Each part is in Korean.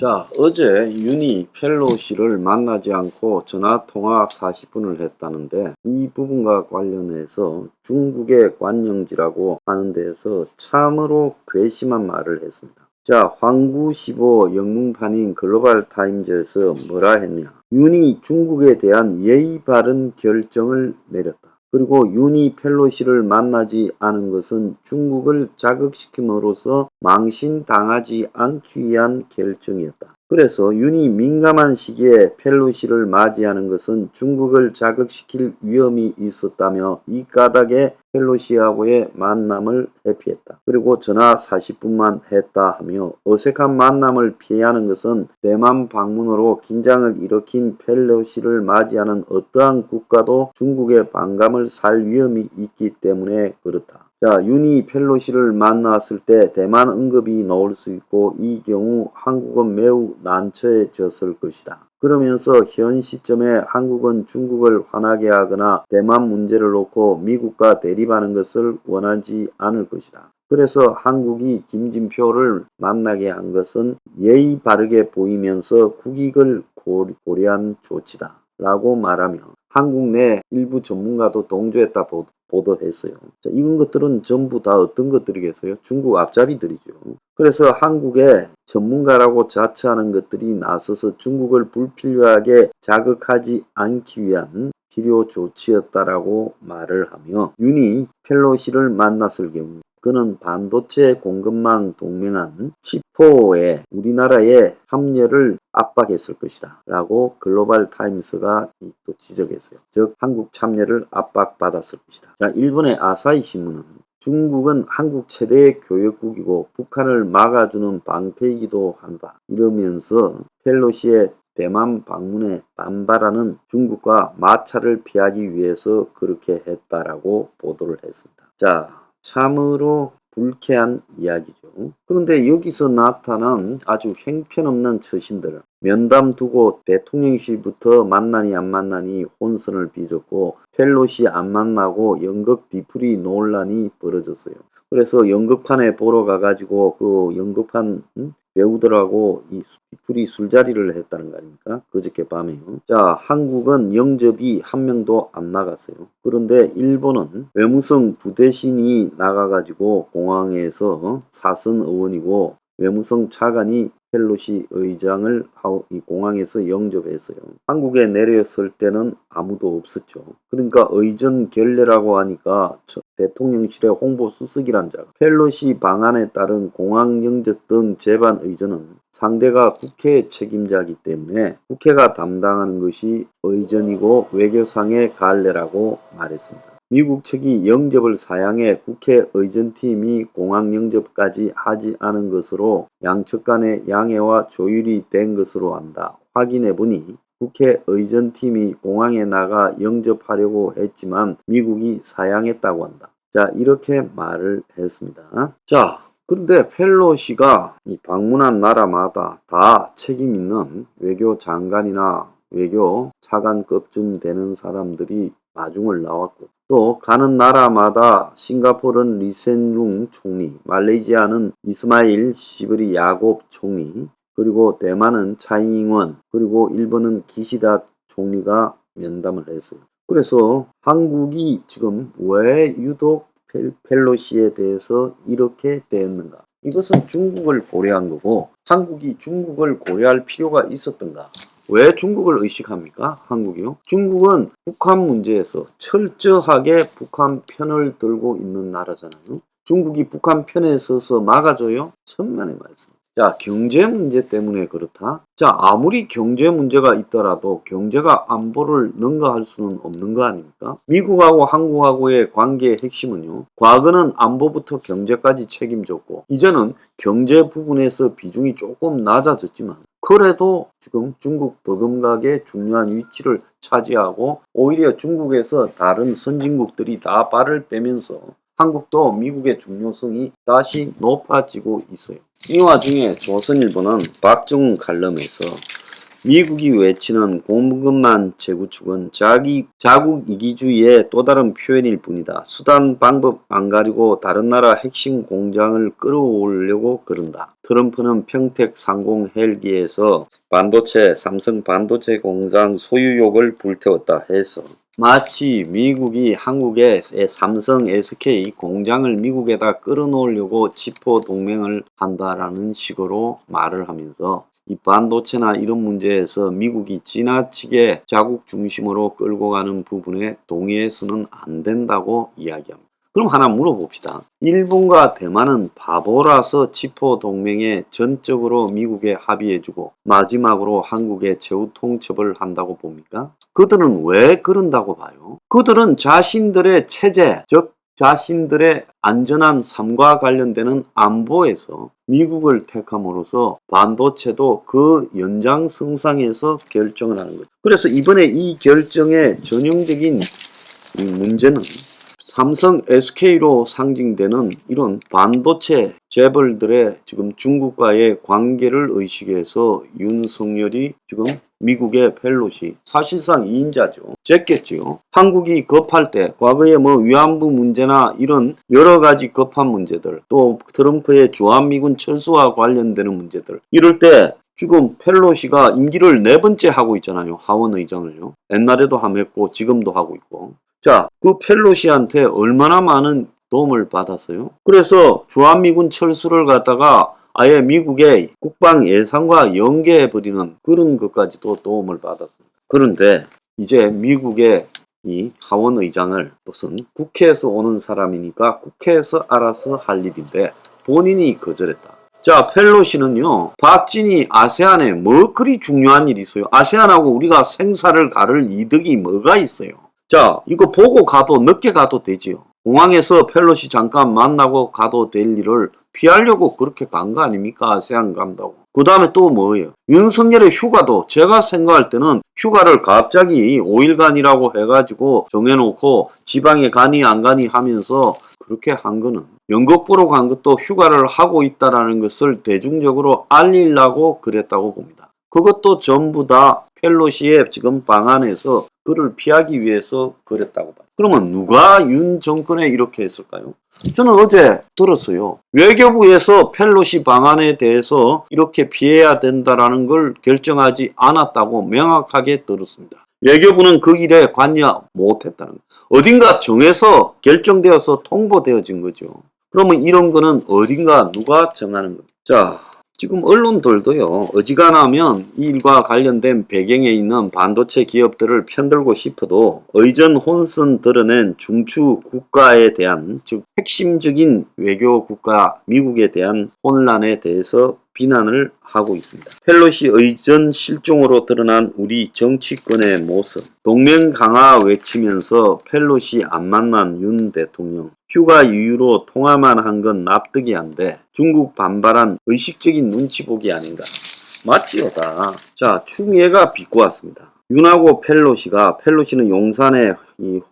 자, 어제 윤희 펠로시를 만나지 않고 전화통화 40분을 했다는데 이 부분과 관련해서 중국의 관영지라고 하는 데에서 참으로 괘씸한 말을 했습니다. 자, 황구시보 영문판인 글로벌타임즈에서 뭐라 했냐. 윤희 중국에 대한 예의 바른 결정을 내렸다. 그리고 윤희 펠로시를 만나지 않은 것은 중국을 자극시킴으로써 망신당하지 않기 위한 결정이었다. 그래서 윤희 민감한 시기에 펠로시를 맞이하는 것은 중국을 자극시킬 위험이 있었다며 이 까닭에 펠로시하고의 만남을 회피했다. 그리고 전화 40분만 했다 하며 어색한 만남을 피하는 것은 대만 방문으로 긴장을 일으킨 펠로시를 맞이하는 어떠한 국가도 중국의 반감을 살 위험이 있기 때문에 그렇다. 자, 윤희 펠로시를 만났을 때 대만 언급이 나올 수 있고 이 경우 한국은 매우 난처해졌을 것이다. 그러면서 현 시점에 한국은 중국을 화나게 하거나 대만 문제를 놓고 미국과 대립하는 것을 원하지 않을 것이다. 그래서 한국이 김진표를 만나게 한 것은 예의 바르게 보이면서 국익을 고려한 조치다 라고 말하며 한국 내 일부 전문가도 동조했다 보도했어요. 자, 이런 것들은 전부 다 어떤 것들이겠어요? 중국 앞잡이들이죠. 그래서 한국의 전문가라고 자처하는 것들이 나서서 중국을 불필요하게 자극하지 않기 위한 필요 조치였다라고 말을 하며 윤희 펠로시를 만났을 경우 그는 반도체 공급망 동맹한 치포에 우리나라의 합류를 압박했을 것이다 라고 글로벌 타임스가 또 지적했어요. 즉 한국 참여를 압박받았을 것이다. 자, 일본의 아사히 신문은 중국은 한국 최대의 교역국이고 북한을 막아주는 방패이기도 한다. 이러면서 펠로시의 대만 방문에 반발하는 중국과 마찰을 피하기 위해서 그렇게 했다라고 보도를 했습니다. 자, 참으로 불쾌한 이야기죠. 그런데 여기서 나타난 아주 형편없는 처신들, 면담 두고 대통령실부터 만나니 안 만나니 혼선을 빚었고 펠로시 안 만나고 연극 뒤풀이 논란이 벌어졌어요. 그래서 연극판에 보러 가가지고 그 연극판 배우들하고 이 뒤풀이 술자리를 했다는 거 아닙니까? 그저께 밤에요. 자, 한국은 영접이 한 명도 안 나갔어요. 그런데 일본은 외무성 부대신이 나가가지고 공항에서 사선 의원이고 외무성 차관이 펠로시 의장을 이 공항에서 영접했어요. 한국에 내렸을 때는 아무도 없었죠. 그러니까 의전 결례라고 하니까 대통령실의 홍보수석이란 자가 펠로시 방안에 따른 공항 영접 등 재반 의전은 상대가 국회 책임자이기 때문에 국회가 담당하는 것이 의전이고 외교상의 관례라고 말했습니다. 미국 측이 영접을 사양해 국회 의전팀이 공항 영접까지 하지 않은 것으로 양측 간의 양해와 조율이 된 것으로 안다. 확인해보니 국회 의전팀이 공항에 나가 영접하려고 했지만 미국이 사양했다고 한다. 자, 이렇게 말을 했습니다. 자, 그런데 펠로시가 이 방문한 나라마다 다 책임 있는 외교 장관이나 외교 차관급쯤 되는 사람들이 마중을 나왔고 또 가는 나라마다 싱가포르는 리센룽 총리, 말레이시아는 이스마일 시브리 야곱 총리, 그리고 대만은 차이잉원, 그리고 일본은 기시다 총리가 면담을 했어요. 그래서 한국이 지금 왜 유독 펠로시에 대해서 이렇게 대했는가? 이것은 중국을 고려한 거고 한국이 중국을 고려할 필요가 있었던가? 왜 중국을 의식합니까? 한국이요? 중국은 북한 문제에서 철저하게 북한 편을 들고 있는 나라잖아요. 중국이 북한 편에 서서 막아줘요? 천만의 말씀. 자, 경제 문제 때문에 그렇다? 자, 아무리 경제 문제가 있더라도 경제가 안보를 능가할 수는 없는 거 아닙니까? 미국하고 한국하고의 관계의 핵심은요. 과거는 안보부터 경제까지 책임졌고 이제는 경제 부분에서 비중이 조금 낮아졌지만 그래도 지금 중국 버금가게 중요한 위치를 차지하고 오히려 중국에서 다른 선진국들이 다 발을 빼면서 한국도 미국의 중요성이 다시 높아지고 있어요. 이 와중에 조선일보는 박정훈 칼럼에서 미국이 외치는 공급망 재구축은 자국 이기주의의 또 다른 표현일 뿐이다. 수단 방법 안 가리고 다른 나라 핵심 공장을 끌어오려고 그런다. 트럼프는 평택 상공 헬기에서 삼성 반도체 공장 소유욕을 불태웠다 해서 마치 미국이 한국의 삼성, SK 공장을 미국에다 끌어놓으려고 지포 동맹을 한다라는 식으로 말을 하면서 이 반도체나 이런 문제에서 미국이 지나치게 자국 중심으로 끌고 가는 부분에 동의해서는 안 된다고 이야기합니다. 그럼 하나 물어봅시다. 일본과 대만은 바보라서 지포 동맹에 전적으로 미국에 합의해주고 마지막으로 한국에 제후 통첩을 한다고 봅니까? 그들은 왜 그런다고 봐요? 그들은 자신들의 체제, 즉 자신들의 안전한 삶과 관련되는 안보에서 미국을 택함으로써 반도체도 그 연장선상에서 결정을 하는 거죠. 그래서 이번에 이 결정의 전형적인 문제는 삼성, SK로 상징되는 이런 반도체 재벌들의 지금 중국과의 관계를 의식해서 윤석열이 지금 미국의 펠로시 사실상 2인자죠. 제꼈죠. 한국이 급할 때 과거에 뭐 위안부 문제나 이런 여러 가지 급한 문제들, 또 트럼프의 주한미군 철수와 관련되는 문제들, 이럴 때 지금 펠로시가 임기를 4번째 하고 있잖아요. 하원 의장을요. 옛날에도 함했고 지금도 하고 있고. 자, 그 펠로시한테 얼마나 많은 도움을 받았어요? 그래서 주한미군 철수를 갖다가 아예 미국의 국방 예산과 연계해버리는 그런 것까지도 도움을 받았습니다. 그런데 이제 미국의 이 하원 의장을 무슨 국회에서 오는 사람이니까 국회에서 알아서 할 일인데 본인이 거절했다. 자, 펠로시는요, 박진희 아세안에 뭐 그리 중요한 일이 있어요? 아세안하고 우리가 생사를 가를 이득이 뭐가 있어요? 자, 이거 보고 가도 늦게 가도 되지요. 공항에서 펠로시 잠깐 만나고 가도 될 일을 피하려고 그렇게 간 거 아닙니까? 아세안 간다고. 그 다음에 또 뭐예요? 윤석열의 휴가도 제가 생각할 때는 휴가를 갑자기 5일간이라고 해가지고 정해놓고 지방에 가니 안 가니 하면서 그렇게 한 거는 연극 보러 간 것도 휴가를 하고 있다라는 것을 대중적으로 알리려고 그랬다고 봅니다. 그것도 전부 다 펠로시의 지금 방안에서 그를 피하기 위해서 그랬다고 봐요. 그러면 누가 윤 정권에 이렇게 했을까요? 저는 어제 들었어요. 외교부에서 펠로시 방안에 대해서 이렇게 피해야 된다라는 걸 결정하지 않았다고 명확하게 들었습니다. 외교부는 그 일에 관여 못했다는 거예요. 어딘가 정해서 결정되어서 통보되어진 거죠. 그러면 이런 거는 어딘가 누가 정하는 겁니다. 자, 지금 언론들도요, 어지간하면 이 일과 관련된 배경에 있는 반도체 기업들을 편들고 싶어도 의전 혼선 드러낸 중추 국가에 대한, 즉 핵심적인 외교 국가 미국에 대한 혼란에 대해서 비난을 하고 있습니다. 펠로시 의전 실종으로 드러난 우리 정치권의 모습, 동맹 강화 외치면서 펠로시 안 만난 윤 대통령, 휴가 이유로 통화만 한 건 납득이 안 돼. 중국 반발한 의식적인 눈치 보기 아닌가. 맞지요 다. 자, 추미애가 비꼬았습니다. 윤하고 펠로시는 용산에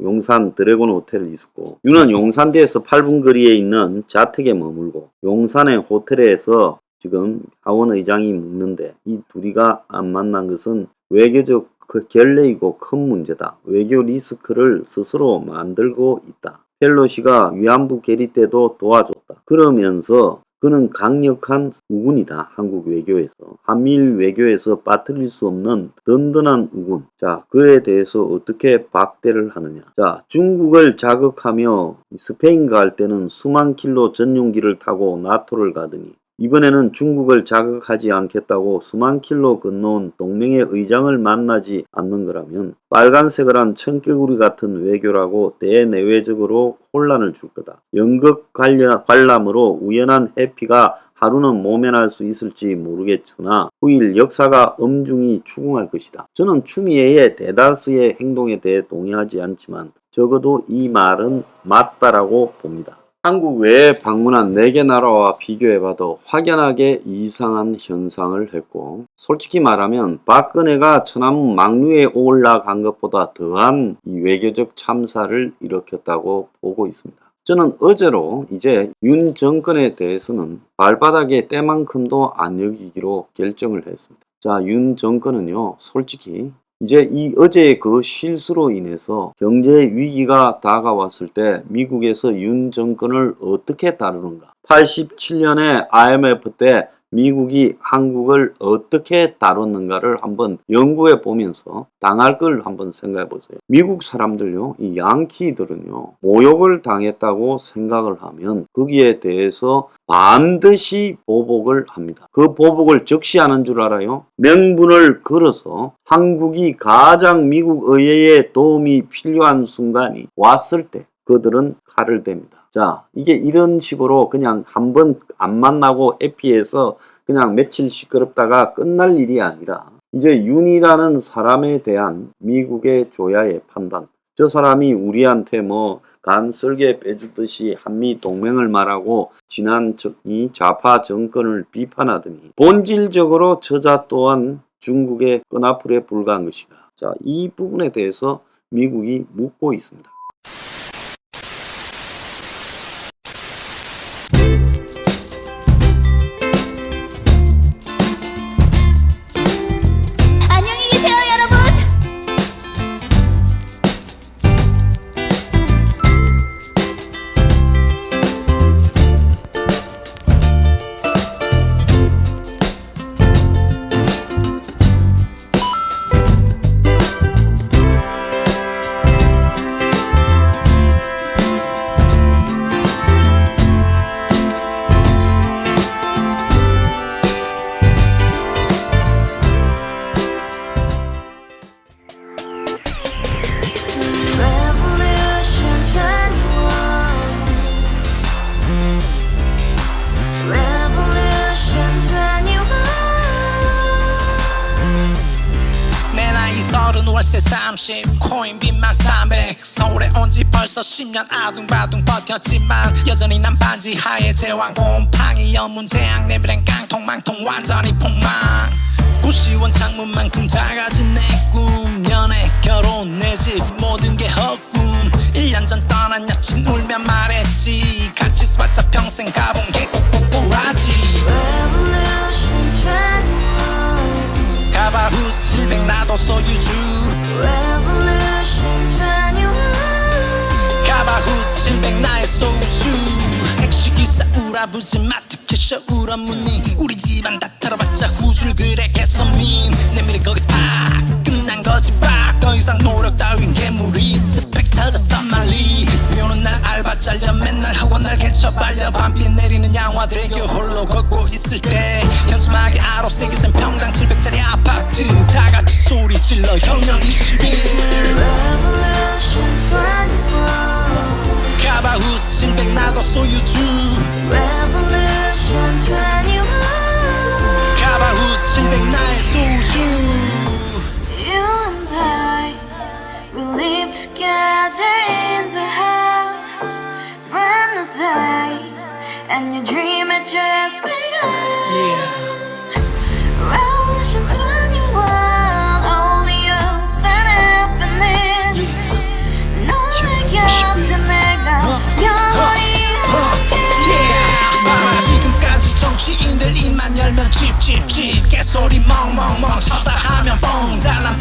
용산 드래곤 호텔에 있었고, 윤은 용산대에서 8분 거리에 있는 자택에 머물고, 용산의 호텔에서 지금 하원 의장이 묻는데 이 둘이가 안 만난 것은 외교적 결례이고 큰 문제다. 외교 리스크를 스스로 만들고 있다. 펠로시가 위안부 계리 때도 도와줬다. 그러면서 그는 강력한 우군이다. 한국 외교에서. 한미일 외교에서 빠뜨릴 수 없는 든든한 우군. 자, 그에 대해서 어떻게 박대를 하느냐. 자, 중국을 자극하며 스페인 갈 때는 수만 킬로 전용기를 타고 나토를 가더니 이번에는 중국을 자극하지 않겠다고 수만 킬로 건너온 동맹의 의장을 만나지 않는 거라면 빨간색을 한 청개구리 같은 외교라고 대내외적으로 혼란을 줄 거다. 연극 관람으로 우연한 해피가 하루는 모면할 수 있을지 모르겠으나 후일 역사가 엄중히 추궁할 것이다. 저는 추미애의 대다수의 행동에 대해 동의하지 않지만 적어도 이 말은 맞다라고 봅니다. 한국 외에 방문한 4개 나라와 비교해봐도 확연하게 이상한 현상을 했고, 솔직히 말하면 박근혜가 천안문 막루에 올라간 것보다 더한 이 외교적 참사를 일으켰다고 보고 있습니다. 저는 어제로 이제 윤 정권에 대해서는 발바닥에 때만큼도 안 여기기로 결정을 했습니다. 자, 윤 정권은요, 솔직히 이제 이 어제의 그 실수로 인해서 경제 위기가 다가왔을 때 미국에서 윤 정권을 어떻게 다루는가? 87년에 IMF 때 미국이 한국을 어떻게 다뤘는가를 한번 연구해 보면서 당할 걸 한번 생각해 보세요. 미국 사람들요, 이 양키들은요, 모욕을 당했다고 생각을 하면 거기에 대해서 반드시 보복을 합니다. 그 보복을 적시하는 줄 알아요? 명분을 걸어서 한국이 가장 미국 의회에 도움이 필요한 순간이 왔을 때 그들은 칼을 댑니다. 자, 이게 이런 식으로 그냥 한번 안 만나고 에피해서 그냥 며칠 시끄럽다가 끝날 일이 아니라 이제 윤이라는 사람에 대한 미국의 조야의 판단, 저 사람이 우리한테 뭐 간 썰개 빼주듯이 한미 동맹을 말하고 지난 이 좌파 정권을 비판하더니 본질적으로 저자 또한 중국의 끈앞풀에 불과한 것이다. 자, 이 부분에 대해서 미국이 묻고 있습니다. 안녕히 계세요, 여러분. 월세 30 코인빚만 300 서울에 온지 벌써 10년 아둥바둥 버텼지만 여전히 난 반지 하에 제왕 곰팡이 연문제약 내비랭 깡통망통 완전히 폭망 고시원 창문만큼 작아진 내 꿈 연애 결혼 내 집 모든 게 헛꿈 1년 전 떠난 여친 울며 말했지 같이 써봤자 평생 가본 게 꼭꼭꼬라지 가바후스 700 나도 소유주 가바후스 700 나의 소주 택시기사 우라부지 마트 캐셔 울어무니 우리 집안 다 털어봤자 후줄 그래 개선민 내미래 거기서 팍 끝난 거지 팍더 이상 노력 따윈 괴물이 스펙 찾아서 말리 비오는 날 알바 잘려 맨날 학원 날 개쳐발려 밤비 내리는 양화대교 홀로 걷고 있을 때 현수막에 아로 새겨진 평당 700짜리 아파트 다같이 소리 질러 혁명 21 가바후스 700 나도 소유주 가바후스 700 나의 소주 You and I, we live together in the house, brand new day, and your dream had just begun. Revolution 21, only open happiness. 너의 곁에 내가 영원히 함께. 지금까지 정치인들 입만 열면 찝찝찝 개소리 멍멍멍 쳤다 하면 뻥 잘난